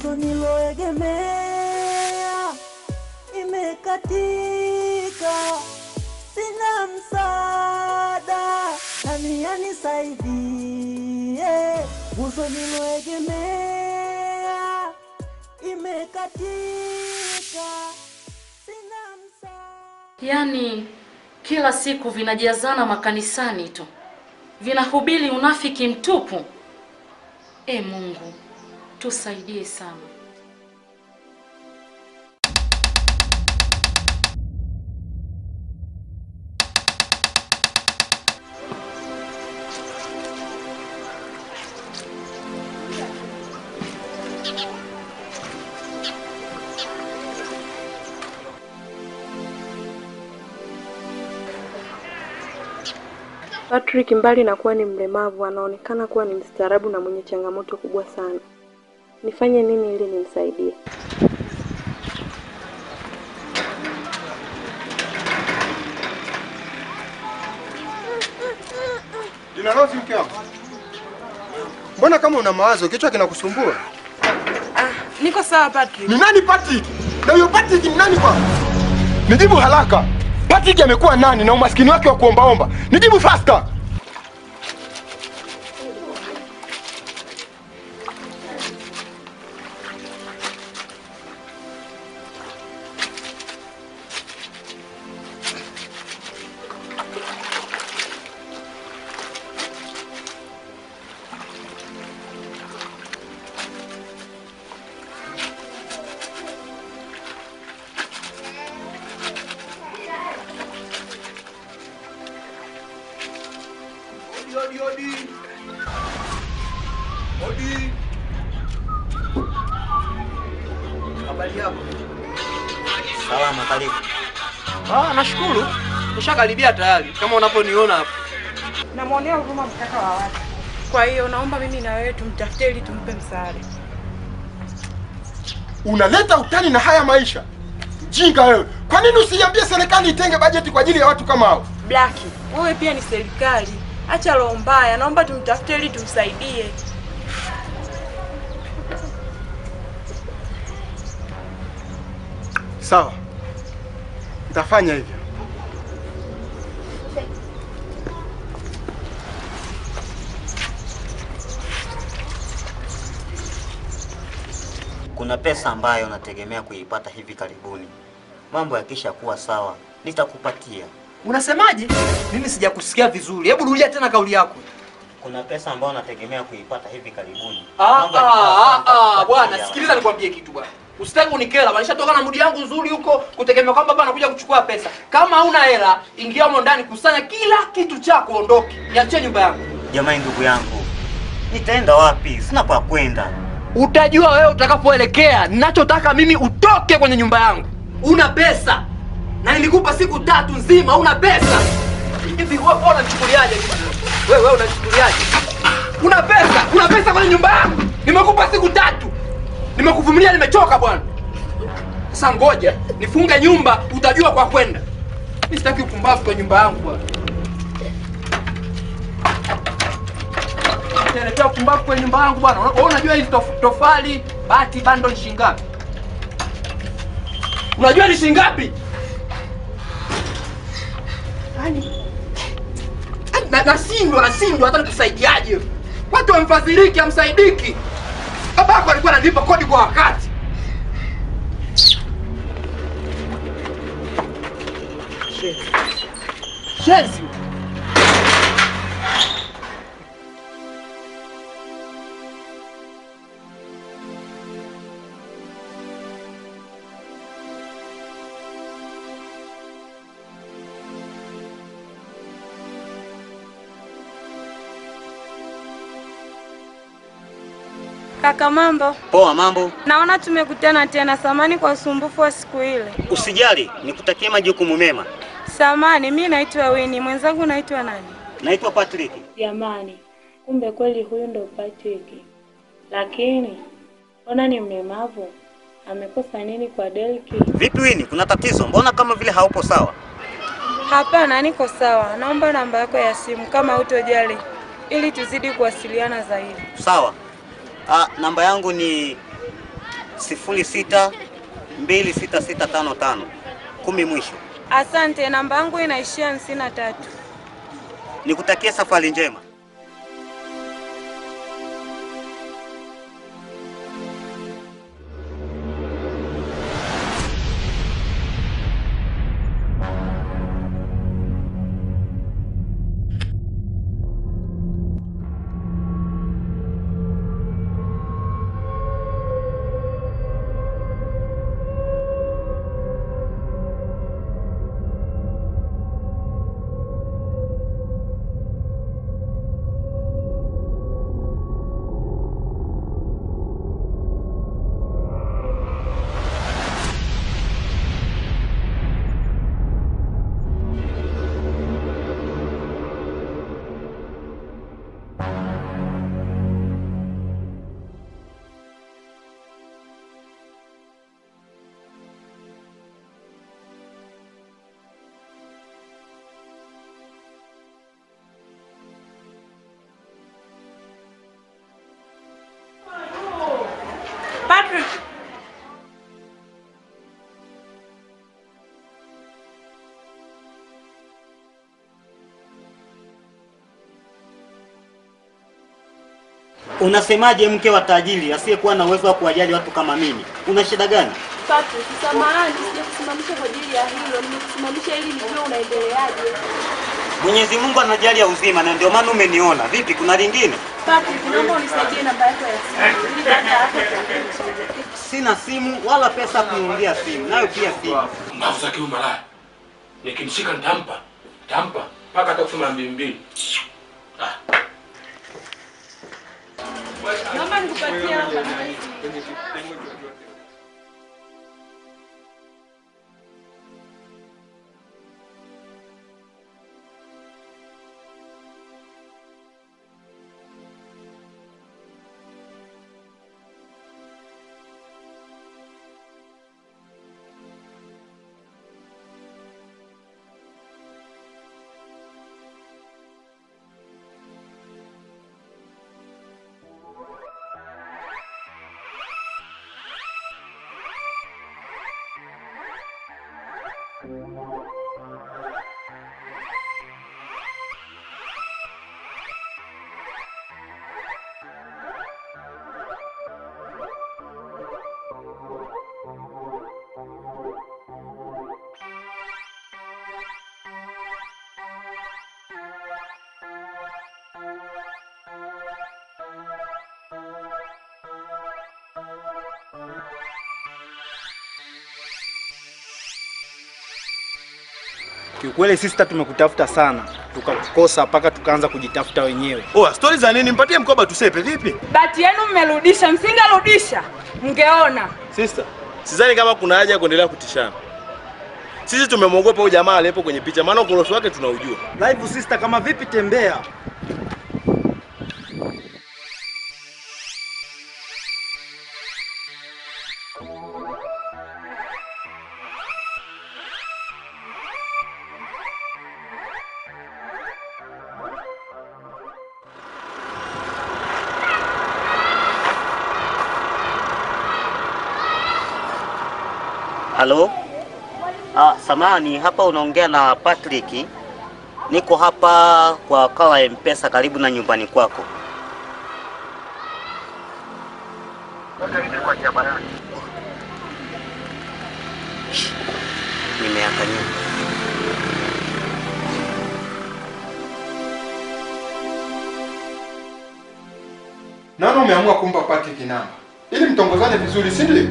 nguzo niloegemea imekatika, sina msaada, nani anisaidie? Nguzo niloegemea imekatika, sina msaada. Yaani kila siku vinajazana makanisani tu, vinahubiri unafiki mtupu. Mungu tusaidie sana. Patrick mbali na kuwa ni mlemavu, anaonekana kuwa ni mstaarabu na mwenye changamoto kubwa sana. Nifanye nini ili nimsaidie? Dinalozi mke wangu. Mbona kama una mawazo kichwa kinakusumbua? Niko sawa Patrick. Ni nani Patrick? Na huyo Patrick ni nani kwa? Nijibu haraka. Patrick amekuwa nani na umaskini wake wa kuombaomba? Nijibu faster. Odi. Habari yako? Salama, karibu. Nashukuru. Nishakaribia tayari kama unaponiona hapo. Namuonea huruma mkaka wa watu. Kwa hiyo naomba mimi na wewe tumtafutie ili tumpe msaada. Unaleta utani na haya maisha. Jinga wewe. Kwa nini usiambie serikali itenge bajeti kwa ajili ya watu kama hao? Blackie, wewe pia ni serikali. Acha roho mbaya, naomba tumtafutie ili tumsaidie. Sawa. Nitafanya hivyo. Kuna pesa ambayo nategemea kuipata hivi karibuni. Mambo yakisha kuwa sawa, nitakupatia. Unasemaje? Mimi sijakusikia vizuri. Hebu rudia tena kauli yako. Kuna pesa ambayo nategemea kuipata hivi karibuni. Bwana, sikiliza nikwambie kitu bwana. Usitaki kunikera, bwana. Nishatoka na mudi yangu nzuri huko kutegemea kwamba baba anakuja kuchukua pesa. Kama huna hela, ingia huko ndani kusanya kila kitu chako ondoke. Niachie nyumba yangu. Jamani ndugu yangu, nitaenda wapi? Sina pa kwenda. Utajua wewe utakapoelekea. Ninachotaka mimi utoke kwenye nyumba yangu. Una pesa. Na nilikupa siku 3 nzima, una pesa. Hivi wewe unachukuliaje hivi? Wewe unachukuliaje? Una pesa kwenye nyumba yangu. Nimekupa siku 3. Nimekuvumilia, nimechoka bwana. Sasa ngoja nifunge nyumba, utajua kwa kwenda. Mimi sitaki upumbavu kwa nyumba yangu bwana. Nileta upumbavu kwa nyumba yangu bwana. Wewe unajua hizi tofali, bati, bando ni shilingi ngapi? Unajua ni shilingi ngapi? Nashindwa hata nikusaidiaje. Watu wamfadhiliki, amsaidiki. Babako alikuwa analipa kodi kwa wakati. Shenzi. Kaka mambo? Poa, mambo. Naona tumekutana tena, samani kwa usumbufu wa siku ile. Usijali, nikutakie majukumu mema. Samani, mimi naitwa Winnie, mwenzangu naitwa nani? Naitwa Patrick. Jamani, kumbe kweli huyu ndo Patrick. Lakini ona ni mlemavu. Amekosa nini kwa Delki? Vipi Winnie, kuna tatizo? Mbona kama vile haupo sawa? Hapana, niko sawa. Naomba namba yako ya simu kama hutojali ili tuzidi kuwasiliana zaidi. Sawa. Namba yangu ni 062655 10 mwisho. Asante, namba yangu inaishia 53. Nikutakia safari njema. Patrick. Unasemaje mke wa tajiri asiyekuwa na uwezo wa kuwajali watu kama mimi? Una shida gani? Patrick, samahani, sijakusimamisha kwa ajili ya hilo. Nimekusimamisha ili nijue unaendeleaje. Mwenyezi Mungu anajali ya uzima na ndio maana umeniona. Vipi, kuna lingine? Patrick, naomba unisaidie namba yako ya simu. Ili baada ya hapo tuongee. Sina simu wala pesa kununulia simu. Nayo pia simu. Mbavu zake huyu malaya. Nikimshika nitampa. Mpaka atakusema mbili. Naomba nikupatie hapa. Kiukweli sister, tumekutafuta sana, tukakukosa mpaka tukaanza kujitafuta wenyewe. Stori za nini? Mpatie mkoba tusepe vipi? Bati yenu mmerudisha, msingerudisha. Mngeona. Sister, sidhani kama kuna haja ya kuendelea kutishana. Sisi tumemwogopa huyu jamaa aliyepo kwenye picha, maana ukorofi wake tunaujua. Live sister, kama vipi tembea. Halo? Samahani, hapa unaongea na Patrick. Niko hapa kwa wakala ya M-Pesa karibu na nyumbani kwako. Nimeakanya. Nani umeamua kumpa Patrick namba? Ili mtongozane vizuri, si ndio?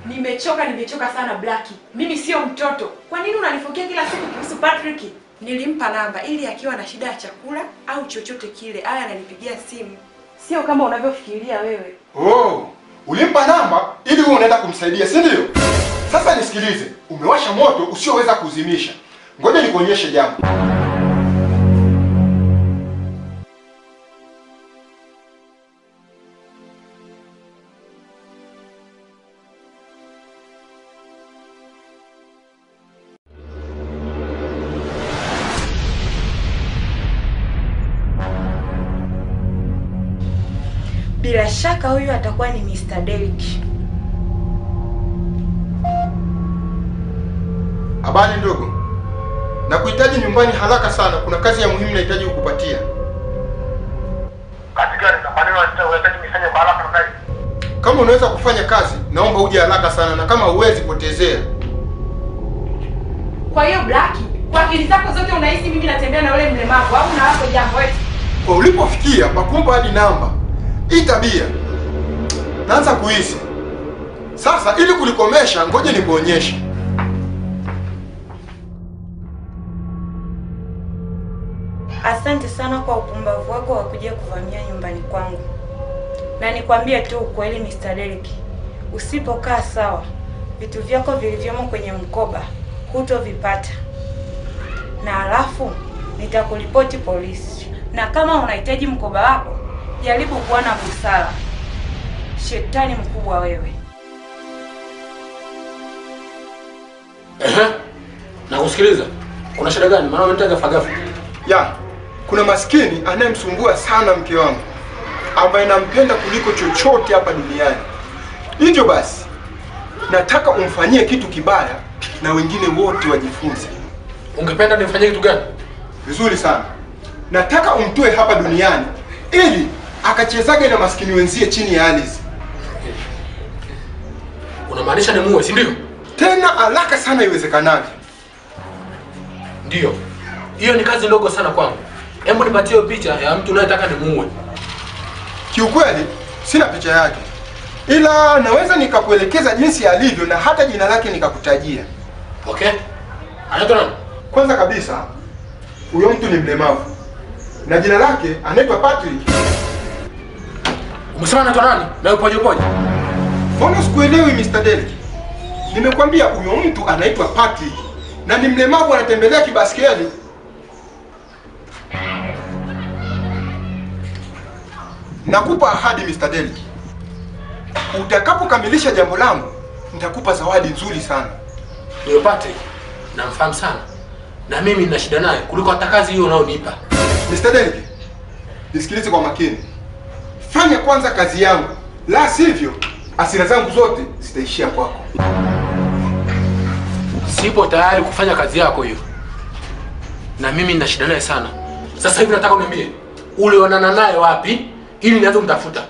Nimechoka sana Blackie. Mimi sio mtoto. Kwa nini unanifokea kila siku kuhusu Patrick? Nilimpa namba ili akiwa na shida ya chakula au chochote kile awe ananipigia simu. Sio kama unavyofikiria wewe. Ulimpa namba ili wewe unaenda kumsaidia, si ndio? Sasa nisikilize, umewasha moto usioweza kuzimisha. Ngoja nikuonyeshe jambo. Bila shaka huyu atakuwa ni Mr. Derek. Habari ndogo. Nakuhitaji nyumbani haraka sana. Kuna kazi ya muhimu nahitaji kukupatia. Kazi gani? Na kwa nini unahitaji nifanye kwa haraka namna hii? Kama unaweza kufanya kazi, naomba uje haraka sana, na kama huwezi potezea. Kwa hiyo Blackie, kwa akili zako zote unahisi mimi natembea na yule mlemavu au na hapo jambo eti? Kwa ulipofikia pakumpa hadi namba. Hii tabia naanza kuhisi. Sasa ili kulikomesha, ngoja nikuonyeshe. Asante sana kwa upumbavu wako wa kuja kuvamia nyumbani kwangu. Na nikwambie tu ukweli Mr. Derek, usipokaa sawa, vitu vyako vilivyomo kwenye mkoba hutovipata. Na alafu nitakuripoti polisi. Na kama unahitaji mkoba wako, jaribu kuwa na busara. Shetani mkubwa wewe. Na kusikiliza. Kuna shida gani? Maana unataka ghafla. Kuna maskini anayemsumbua sana mke wangu, ambaye nampenda kuliko chochote hapa duniani. Hivyo basi, nataka umfanyie kitu kibaya na wengine wote wajifunze. Ungependa nimfanyie kitu gani? Vizuri sana. Nataka umtoe hapa duniani ili akachezage na maskini wenzie chini ya ardhi. Unamaanisha nimuue, si ndio? Tena haraka sana iwezekanavyo. Ndio. Hiyo ni kazi ndogo sana kwangu. Hebu nipatie hiyo picha ya mtu unayetaka nimuue. Kiukweli sina picha yake, ila naweza nikakuelekeza jinsi alivyo na hata jina lake nikakutajia. Okay. Anaitwa nani? Kwanza kabisa, huyo mtu ni mlemavu na jina lake anaitwa Patrick. Umesema anaitwa nani? Na upoje upoje? Mbona sikuelewi Mr. Derek? Nimekwambia huyo mtu anaitwa Patrick na ni mlemavu, anatembelea kibaskeli. Nakupa ahadi Mr. Derek. Utakapokamilisha jambo langu, nitakupa zawadi nzuri sana. Huyo Patrick namfahamu sana. Na mimi nina shida naye kuliko hata kazi hiyo unaonipa. Mr. Derek, nisikilize kwa makini. Fanya kwanza kazi yangu, la sivyo hasira zangu zote zitaishia kwako. Sipo tayari kufanya kazi yako hiyo. Na mimi nina shida naye sana. Sasa hivi nataka uniambie, ule onana naye wapi ili nianze kumtafuta?